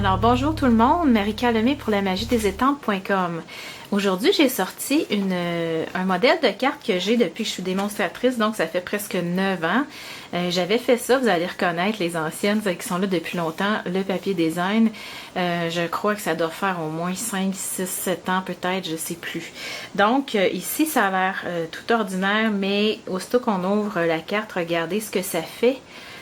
Alors bonjour tout le monde, Marika Lemay pour la magie des estampes.com. Aujourd'hui j'ai sorti un modèle de carte que j'ai depuis que je suis démonstratrice, donc ça fait presque 9 ans. J'avais fait ça, vous allez reconnaître les anciennes qui sont là depuis longtemps, le papier design. Je crois que ça doit faire au moins 5, 6, 7 ans peut-être, je sais plus. Donc ici ça a l'air tout ordinaire, mais aussitôt qu'on ouvre la carte, regardez ce que ça fait.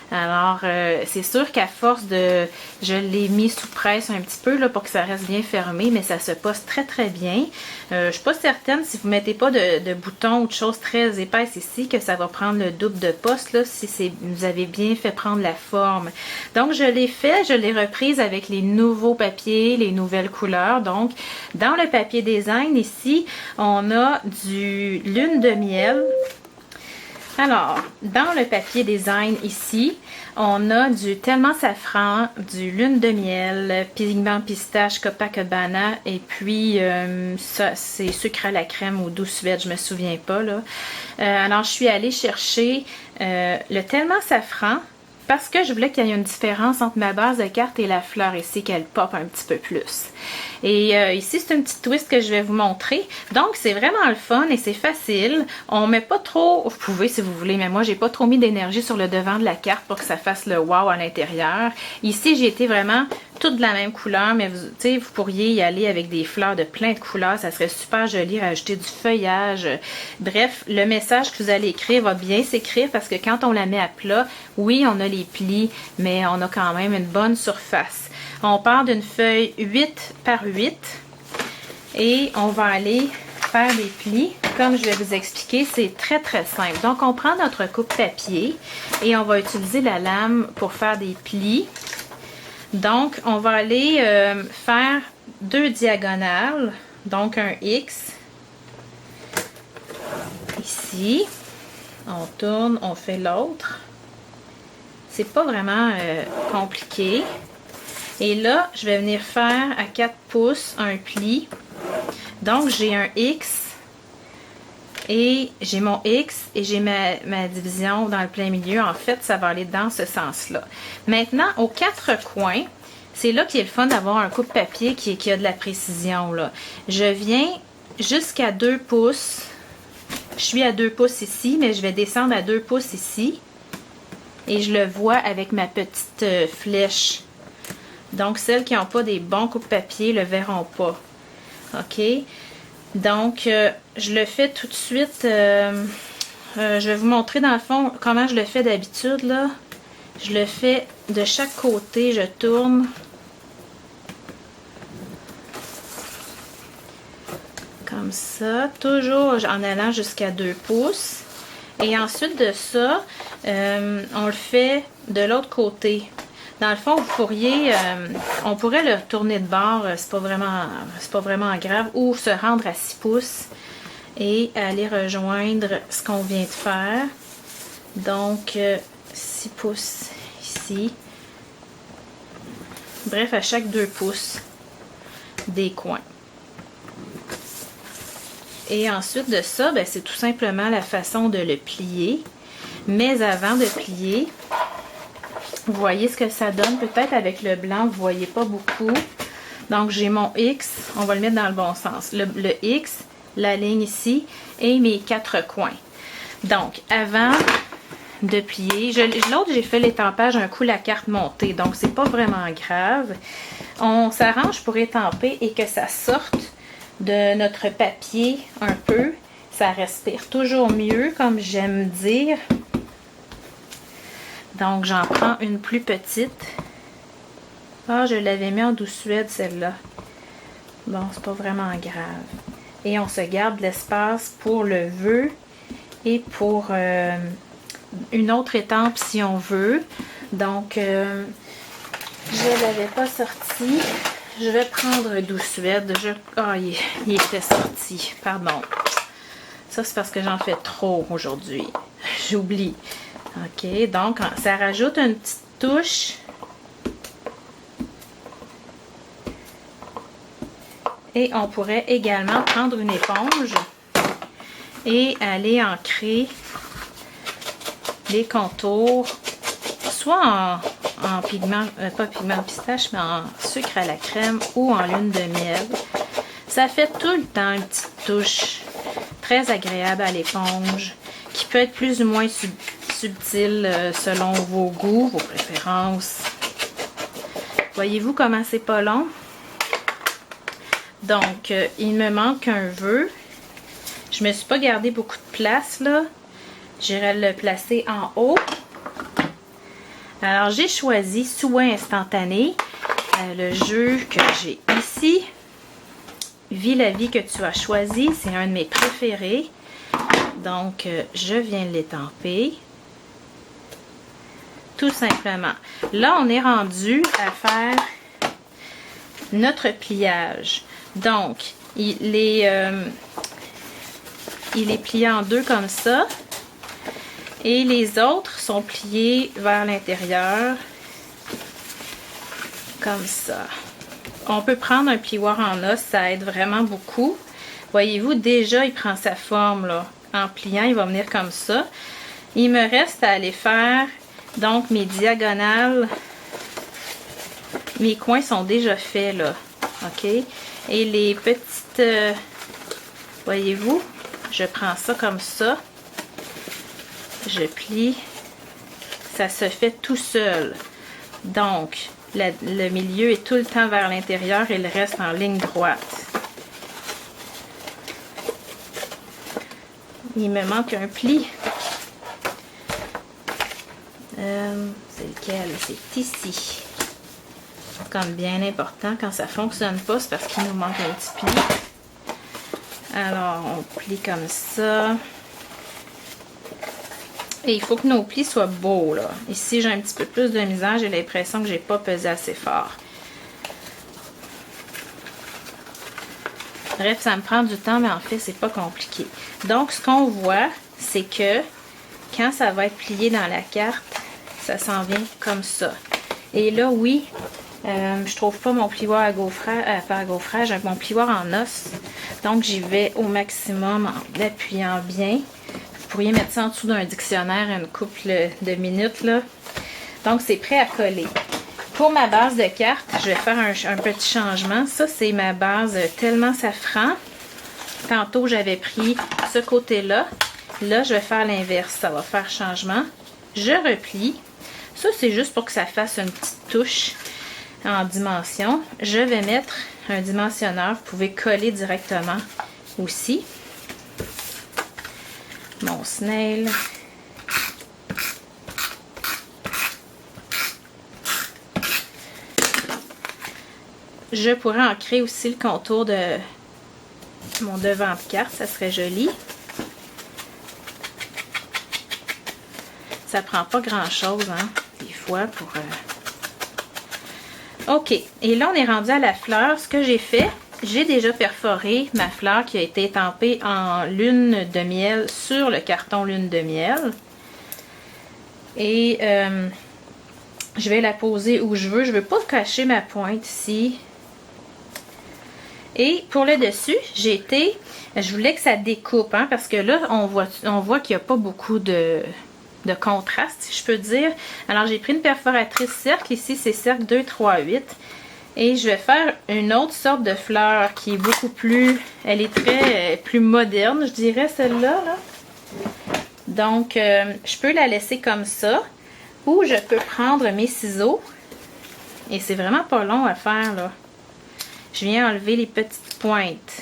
Alors, c'est sûr qu'à force de... Je l'ai mis sous presse un petit peu là, pour que ça reste bien fermé, mais ça se pose très très bien. Je suis pas certaine si vous mettez pas de boutons ou de choses très épaisses ici que ça va prendre le double de poste là, si vous avez bien fait prendre la forme. Donc, je l'ai fait, je l'ai reprise avec les nouveaux papiers, les nouvelles couleurs. Donc, dans le papier design ici, on a du lune de miel. Alors, dans le papier design ici, on a du tellement safran, du lune de miel, pigment pistache, Copacabana, et puis ça c'est sucre à la crème ou douce suède, je me souviens pas là. Alors, je suis allée chercher le tellement safran parce que je voulais qu'il y ait une différence entre ma base de carte et la fleur ici, qu'elle pop un petit peu plus. Et ici, c'est une petite twist que je vais vous montrer. Donc, c'est vraiment le fun et c'est facile. On met pas trop, vous pouvez si vous voulez, mais moi, j'ai pas trop mis d'énergie sur le devant de la carte pour que ça fasse le wow à l'intérieur. Ici, j'ai été vraiment toutes de la même couleur, mais vous pourriez y aller avec des fleurs de plein de couleurs. Ça serait super joli, rajouter du feuillage. Bref, le message que vous allez écrire va bien s'écrire parce que quand on la met à plat, oui, on a les plis, mais on a quand même une bonne surface. On part d'une feuille 8 par 8 et on va aller faire des plis. Comme je vais vous expliquer, c'est très très simple. Donc, on prend notre coupe papier et on va utiliser la lame pour faire des plis. Donc, on va aller faire 2 diagonales, donc un X. Ici, on tourne, on fait l'autre. C'est pas vraiment compliqué. Et là, je vais venir faire à 4 pouces un pli. Donc, j'ai un X et j'ai mon X et j'ai ma division dans le plein milieu. En fait, ça va aller dans ce sens-là. Maintenant, aux 4 coins, c'est là qu'il est le fun d'avoir un coupe-papier qui a de la précision, là. Je viens jusqu'à 2 pouces. Je suis à 2 pouces ici, mais je vais descendre à 2 pouces ici. Et je le vois avec ma petite flèche. Donc, celles qui n'ont pas des bons coupe-papier le verront pas. OK? Donc, je le fais tout de suite. Je vais vous montrer dans le fond comment je le fais d'habitude, là. Je le fais de chaque côté. Je tourne. Comme ça. Toujours en allant jusqu'à 2 pouces. Et ensuite de ça, on le fait de l'autre côté. Dans le fond, vous pourriez, on pourrait le tourner de bord, c'est pas vraiment grave, ou se rendre à 6 pouces et aller rejoindre ce qu'on vient de faire. Donc, 6 pouces ici. Bref, à chaque 2 pouces des coins. Et ensuite de ça, ben, c'est tout simplement la façon de le plier. Mais avant de plier, vous voyez ce que ça donne. Peut-être avec le blanc, vous ne voyez pas beaucoup. Donc, j'ai mon X. On va le mettre dans le bon sens. Le X, la ligne ici et mes 4 coins. Donc, avant de plier, l'autre, j'ai fait l'étampage un coup la carte montée. Donc, c'est pas vraiment grave. On s'arrange pour étamper et que ça sorte de notre papier un peu. Ça respire toujours mieux, comme j'aime dire. Donc, j'en prends une plus petite. Ah, je l'avais mis en douce suède, celle-là. Bon, c'est pas vraiment grave. Et on se garde l'espace pour le vœu et pour une autre étampe si on veut. Donc, je l'avais pas sorti. Je vais prendre douce suède. Ah, il était sorti. Pardon. Ça, c'est parce que j'en fais trop aujourd'hui. J'oublie. OK, donc ça rajoute une petite touche. Et on pourrait également prendre une éponge et aller ancrer les contours, soit en pigment, pas pigment pistache, mais en sucre à la crème ou en lune de miel. Ça fait tout le temps une petite touche très agréable à l'éponge, qui peut être plus ou moins subtile selon vos goûts, vos préférences. Voyez-vous comment c'est pas long? Donc, il me manque un vœu. Je me suis pas gardé beaucoup de place, là. J'irai le placer en haut. Alors, j'ai choisi Souhait instantané, le jeu que j'ai ici. Vis la vie que tu as choisie, c'est un de mes préférés. Donc, je viens l'étamper. Tout simplement. Là, on est rendu à faire notre pliage. Donc, il est plié en deux comme ça. Et les autres sont pliés vers l'intérieur. Comme ça. On peut prendre un plioir en os, ça aide vraiment beaucoup. Voyez-vous, déjà, il prend sa forme, là. En pliant, il va venir comme ça. Il me reste à aller faire, donc, mes diagonales. Mes coins sont déjà faits, là. OK? Et les petites... voyez-vous, je prends ça comme ça. Je plie. Ça se fait tout seul. Donc... le milieu est tout le temps vers l'intérieur et le reste en ligne droite. Il me manque un pli. C'est lequel? C'est ici. Comme bien important, quand ça ne fonctionne pas, c'est parce qu'il nous manque un petit pli. Alors, on plie comme ça. Et il faut que nos plis soient beaux, là. Ici, j'ai un petit peu plus de misère. J'ai l'impression que j'ai pas pesé assez fort. Bref, ça me prend du temps, mais en fait, c'est pas compliqué. Donc, ce qu'on voit, c'est que quand ça va être plié dans la carte, ça s'en vient comme ça. Et là, oui, je trouve pas mon plioir à gaufrage, pas à gaufrage, mon plioir en os. Donc, j'y vais au maximum en appuyant bien. Vous pourriez mettre ça en dessous d'un dictionnaire une couple de minutes, là. Donc, c'est prêt à coller. Pour ma base de carte, je vais faire un petit changement. Ça, c'est ma base tellement safran. Tantôt, j'avais pris ce côté-là. Là, je vais faire l'inverse. Ça va faire changement. Je replie. Ça, c'est juste pour que ça fasse une petite touche en dimension. Je vais mettre un dimensionneur. Vous pouvez coller directement aussi. Mon snail. Je pourrais en créer aussi le contour de mon devant de carte, ça serait joli. Ça prend pas grand chose, hein, des fois pour... OK, et là on est rendu à la fleur. Ce que j'ai fait, j'ai déjà perforé ma fleur qui a été étampée en lune de miel sur le carton lune de miel. Et je vais la poser où je veux. Je veux pas cacher ma pointe ici. Et pour le dessus, je voulais que ça découpe, hein, parce que là, on voit qu'il n'y a pas beaucoup de contraste, si je peux dire. Alors, j'ai pris une perforatrice cercle. Ici, c'est cercle 2, 3, 8. Et je vais faire une autre sorte de fleur qui est beaucoup plus... Elle est plus moderne, je dirais, celle-là. Là. Donc, je peux la laisser comme ça. Ou je peux prendre mes ciseaux. Et c'est vraiment pas long à faire, là. Je viens enlever les petites pointes.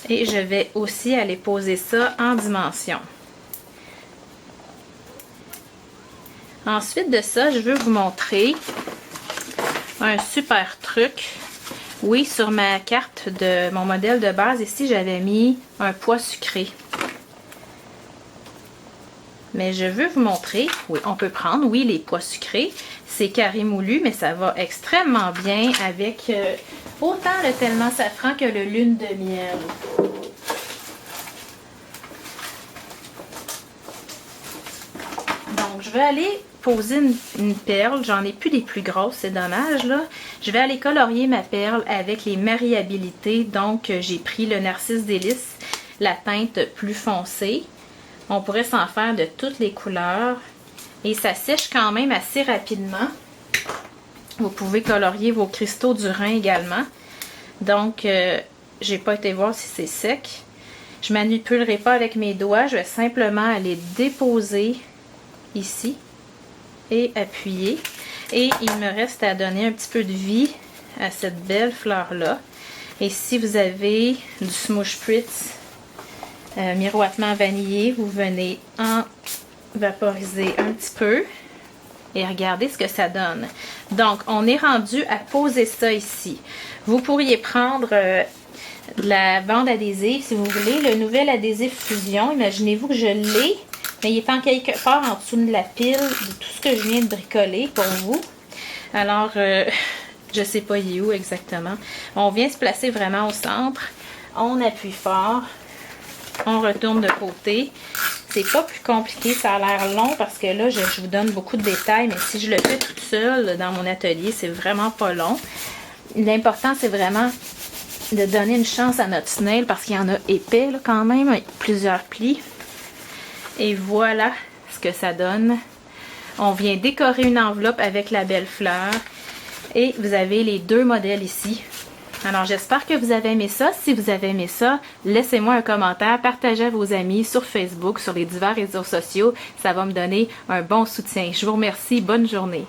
Et je vais aussi aller poser ça en dimension. Ensuite de ça, je veux vous montrer un super truc. Oui, sur ma carte de mon modèle de base, ici, j'avais mis un pois sucré. Mais je veux vous montrer, oui, on peut prendre, oui, les pois sucrés. C'est carré moulu, mais ça va extrêmement bien avec autant le tellement safran que le lune de miel. je vais aller poser une perle. J'en ai plus des plus grosses, c'est dommage là. Je vais aller colorier ma perle avec les Mariabilité. Donc, j'ai pris le Narcisse Délice, la teinte plus foncée. On pourrait s'en faire de toutes les couleurs. Et ça sèche quand même assez rapidement. Vous pouvez colorier vos cristaux du Rhin également. Donc, j'ai pas été voir si c'est sec. Je manipulerai pas avec mes doigts. Je vais simplement aller déposer ici et appuyer. Et il me reste à donner un petit peu de vie à cette belle fleur-là. Et si vous avez du Smoosh Spritz miroitement vanillé, vous venez en vaporiser un petit peu. Et regardez ce que ça donne. Donc, on est rendu à poser ça ici. Vous pourriez prendre de la bande adhésive, si vous voulez. Le nouvel adhésif Fusion, imaginez-vous que je l'ai, mais il est en quelque part en dessous de la pile de tout ce que je viens de bricoler pour vous. Alors, je sais pas il est où exactement. On vient se placer vraiment au centre. On appuie fort. On retourne de côté. C'est pas plus compliqué, ça a l'air long parce que là, je vous donne beaucoup de détails, mais si je le fais toute seule dans mon atelier, c'est vraiment pas long. L'important, c'est vraiment de donner une chance à notre snail parce qu'il y en a épais là, quand même, avec plusieurs plis. Et voilà ce que ça donne. On vient décorer une enveloppe avec la belle fleur. Et vous avez les deux modèles ici. Alors, j'espère que vous avez aimé ça. Si vous avez aimé ça, laissez-moi un commentaire, partagez à vos amis sur Facebook, sur les divers réseaux sociaux. Ça va me donner un bon soutien. Je vous remercie. Bonne journée.